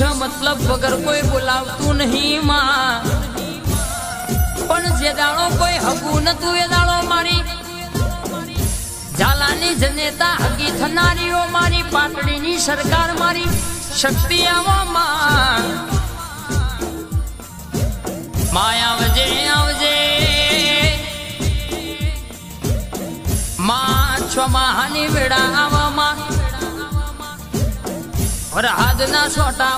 मतलब वगर कोई बोलावतु नहीं मां पण जे दाड़ो कोई हगू न तू ए दाड़ो मारी झालानी जनेता हगी थनारी ओ मारी पाटड़ी नी सरकार मारी शक्ति आवो मां माया आवजे आवजे मां छमाहानी वेड़ा आवा मां और हाथ ना छोटा